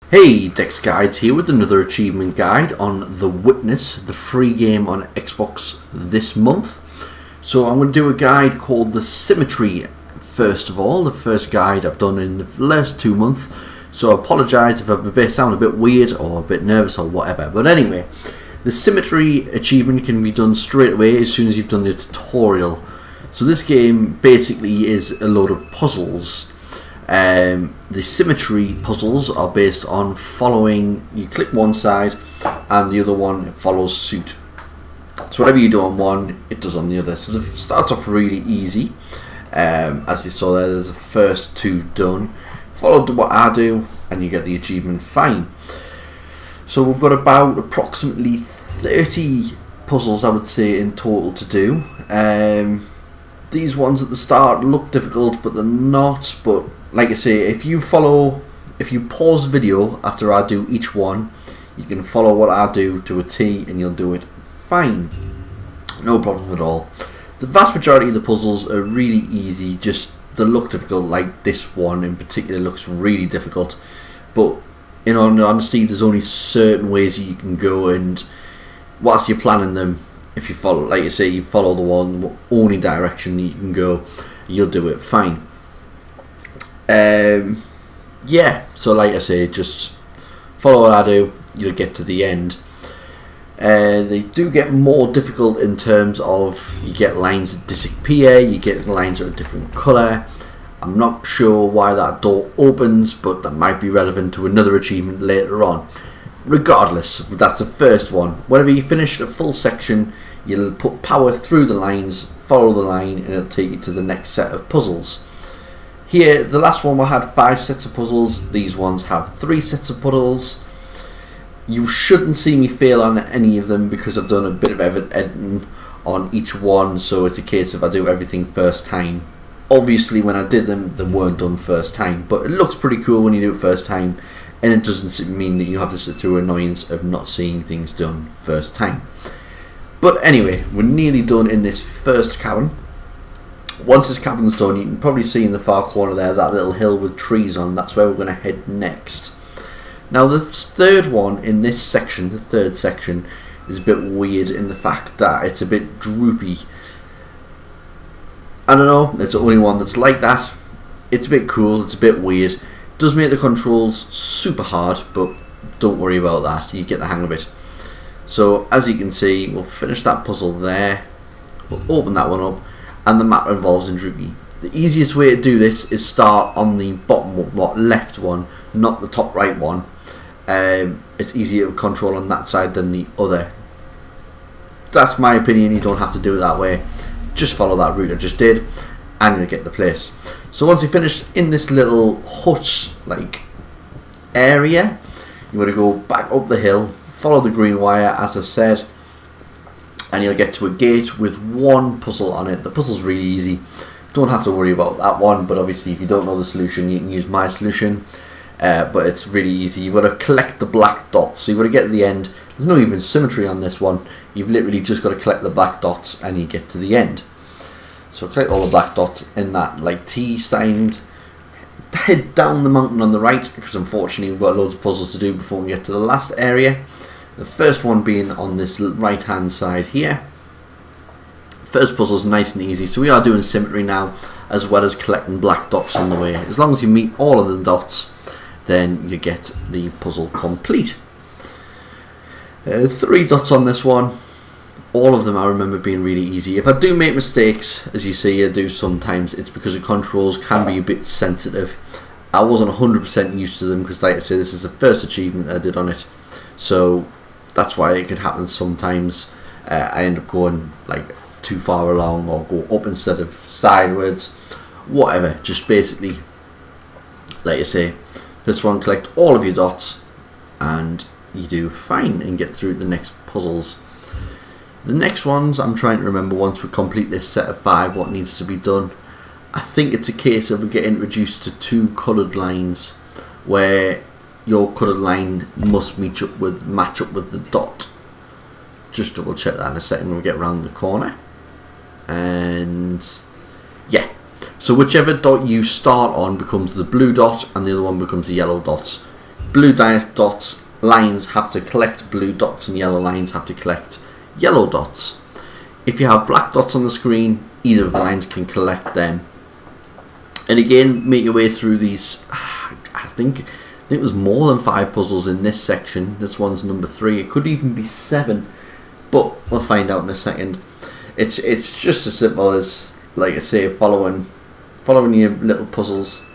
Hey, Dex Guides here with another achievement guide on The Witness, the free game on Xbox this month. So I'm going to do a guide called the Symmetry first of all, the first guide I've done in the last 2 months. So I apologise if I sound a bit weird or a bit nervous or whatever. But anyway, the Symmetry achievement can be done straight away as soon as you've done the tutorial. So this game basically is a load of puzzles. The Symmetry puzzles are based on following, you click one side and the other one follows suit. So whatever you do on one, it does on the other. So it starts off really easy. As you saw there's the first two done. Follow what I do and you get the achievement fine. So we've got about approximately 30 puzzles I would say in total to do. These ones at the start look difficult but they're not, but like I say, if you pause the video after I do each one, you can follow what I do to a T and you'll do it fine. No problem at all. The vast majority of the puzzles are really easy, just they look difficult, like this one in particular looks really difficult. But in all honesty, there's only certain ways you can go, and whilst you're planning them, if you follow, like I say, you follow the only direction that you can go, you'll do it fine. Yeah, so like I say, just follow what I do, you'll get to the end. They do get more difficult in terms of you get lines that disappear, you get lines that are a different colour. I'm not sure why that door opens, but that might be relevant to another achievement later on. Regardless, that's the first one. Whenever you finish a full section, you'll put power through the lines, follow the line, and it'll take you to the next set of puzzles. Here, the last one we had 5 sets of puzzles, these ones have 3 sets of puzzles. You shouldn't see me fail on any of them because I've done a bit of editing on each one, so it's a case of I do everything first time. Obviously when I did them, they weren't done first time, but it looks pretty cool when you do it first time, and it doesn't mean that you have to sit through annoyance of not seeing things done first time. But anyway, we're nearly done in this first cabin. Once this cabin's done, you can probably see in the far corner there that little hill with trees on. That's where we're going to head next. Now the third one in this section, the third section, is a bit weird in the fact that it's a bit droopy. I don't know, it's the only one that's like that. It's a bit cool, it's a bit weird. It does make the controls super hard, but don't worry about that, you get the hang of it. So as you can see, we'll finish that puzzle there. We'll open that one up. And the map involves in droopy. The easiest way to do this is start on the bottom left one, not the top right one. It's easier to control on that side than the other. That's my opinion, you don't have to do it that way. Just follow that route I just did and you'll get the place. So once you finish in this little hut like area, you want to go back up the hill, follow the green wire as I said, and you'll get to a gate with one puzzle on it. The puzzle's really easy, don't have to worry about that one, but obviously if you don't know the solution you can use my solution, but it's really easy. You've got to collect the black dots, so you've got to get to the end. There's no even symmetry on this one, you've literally just got to collect the black dots and you get to the end. So collect all the black dots in that like T sign, head down the mountain on the right, because unfortunately we've got loads of puzzles to do before we get to the last area. The first one being on this right hand side here. First puzzle is nice and easy, so we are doing symmetry now as well as collecting black dots on the way. As long as you meet all of the dots, then you get the puzzle complete. 3 dots on this one. All of them I remember being really easy. If I do make mistakes, as you see I do sometimes, it's because the controls can be a bit sensitive. I wasn't 100% used to them because like I say, this is the first achievement I did on it. So that's why it could happen sometimes. I end up going like too far along or go up instead of sideways, whatever. Just basically, like I say, this one collect all of your dots and you do fine and get through the next puzzles. The next ones I'm trying to remember once we complete this set of 5 what needs to be done. I think it's a case of we get introduced to 2 coloured lines where your coloured line must match up with the dot. Just double check that in a second when we get around the corner. And yeah, so whichever dot you start on becomes the blue dot and the other one becomes the yellow dot. blue dots lines have to collect blue dots and yellow lines have to collect yellow dots. If you have black dots on the screen, either of the lines can collect them. And again, make your way through these. I think there's more than 5 puzzles in this section. This one's number 3. It could even be 7, but we'll find out in a second. It's just as simple as, like I say, following your little puzzles.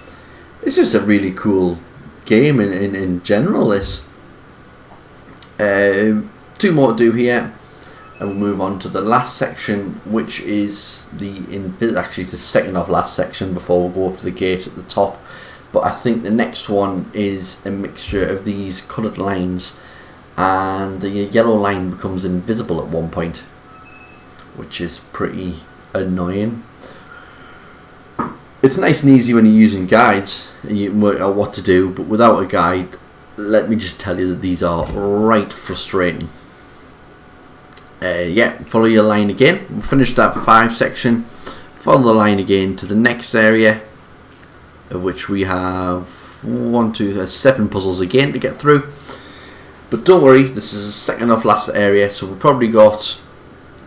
It's just a really cool game in general. This 2 more to do here, and we'll move on to the last section, which is actually the second of last section before we'll go up to the gate at the top. But I think the next one is a mixture of these coloured lines, and the yellow line becomes invisible at one point, which is pretty annoying. It's nice and easy when you're using guides and you can work out what to do, but without a guide, let me just tell you that these are right frustrating. Yeah, follow your line again. We'll finish that 5 section. Follow the line again to the next area, of which we have 7 puzzles again to get through. But don't worry, this is the second off last area, so we've probably got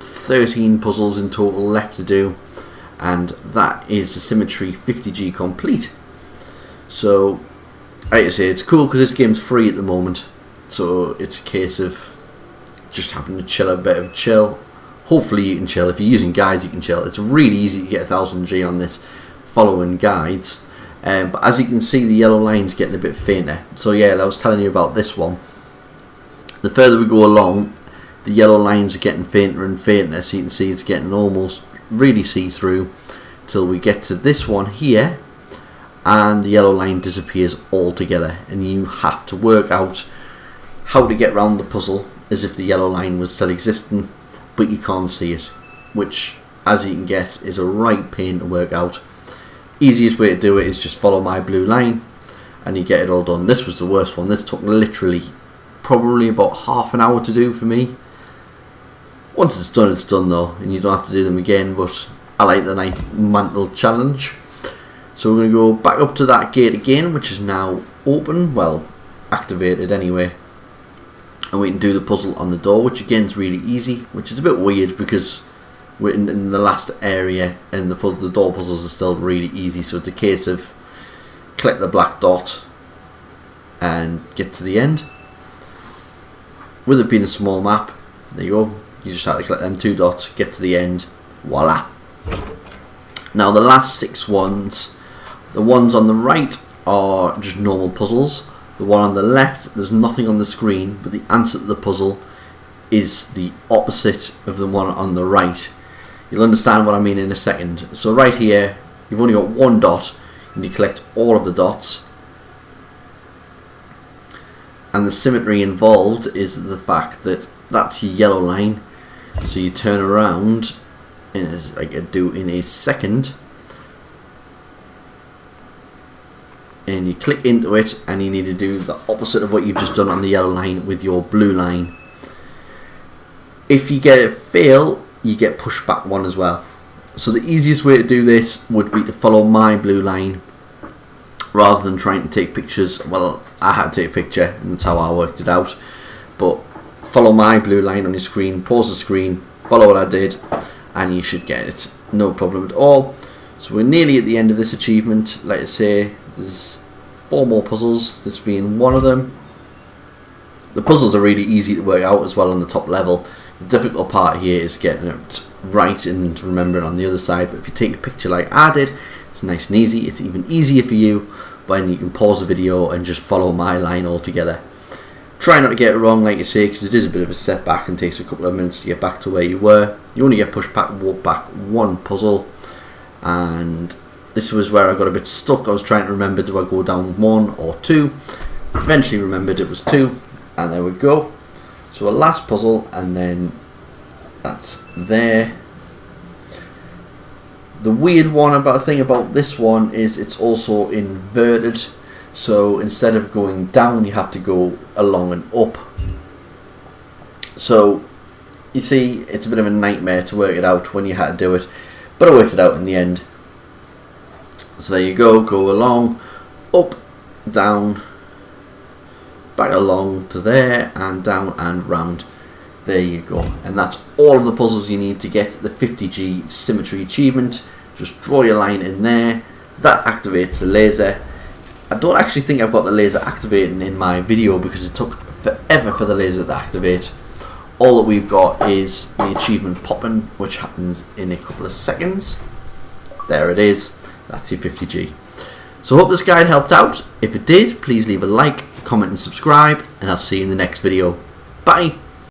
13 puzzles in total left to do, and that is the Symmetry 50G complete. So, like I say, it's cool because this game's free at the moment, so it's a case of just having to chill a bit of chill. Hopefully you can chill. If you're using guides, you can chill. It's really easy to get 1000G on this following guides. But as you can see, the yellow line's getting a bit fainter. So yeah, I was telling you about this one. The further we go along, the yellow lines are getting fainter and fainter. So you can see it's getting almost really see-through till we get to this one here, and the yellow line disappears altogether. And you have to work out how to get around the puzzle as if the yellow line was still existing, but you can't see it, which, as you can guess, is a right pain to work out. Easiest way to do it is just follow my blue line and you get it all done. This was the worst one. This took literally probably about half an hour to do for me. Once it's done though, and you don't have to do them again, but I like the nice mantle challenge. So we're going to go back up to that gate again, which is now open, well, activated anyway. And we can do the puzzle on the door, which again is really easy, which is a bit weird because we're in the last area and the door puzzles are still really easy. So it's a case of collect the black dot and get to the end. With it being a small map, there you go, you just have to collect them 2 dots, get to the end, voila. Now the last 6 ones, the ones on the right are just normal puzzles. The one on the left, there's nothing on the screen, but the answer to the puzzle is the opposite of the one on the right. You'll understand what I mean in a second. So right here, you've only got 1 dot, and you collect all of the dots. And the symmetry involved is the fact that that's your yellow line. So you turn around, like I do in a second, and you click into it, and you need to do the opposite of what you've just done on the yellow line with your blue line. If you get it fail, you get pushed back 1 as well. So the easiest way to do this would be to follow my blue line rather than trying to take pictures. Well, I had to take a picture and that's how I worked it out, but follow my blue line on your screen, pause the screen, follow what I did, and you should get it, no problem at all. So we're nearly at the end of this achievement. Like I say, there's 4 more puzzles, this being one of them. The puzzles are really easy to work out as well on the top level. The difficult part here is getting it right and remembering on the other side, but if you take a picture like I did, it's nice and easy. It's even easier for you when you can pause the video and just follow my line altogether. Try not to get it wrong, like you say, because it is a bit of a setback and takes a couple of minutes to get back to where you were. You only get pushed back 1 puzzle, and this was where I got a bit stuck. I was trying to remember, do I go down 1 or 2? Eventually remembered it was 2, and there we go. So a last puzzle, and then that's there. The weird thing about this one is it's also inverted. So instead of going down, you have to go along and up. So you see, it's a bit of a nightmare to work it out when you had to do it, but I worked it out in the end. So there you go along, up, down, back along to there, and down and round. There you go. And that's all of the puzzles you need to get the 50G Symmetry achievement. Just draw your line in there. That activates the laser. I don't actually think I've got the laser activating in my video because it took forever for the laser to activate. All that we've got is the achievement popping, which happens in a couple of seconds. There it is. That's your 50G. So I hope this guide helped out. If it did, please leave a like, comment and subscribe, and I'll see you in the next video. Bye!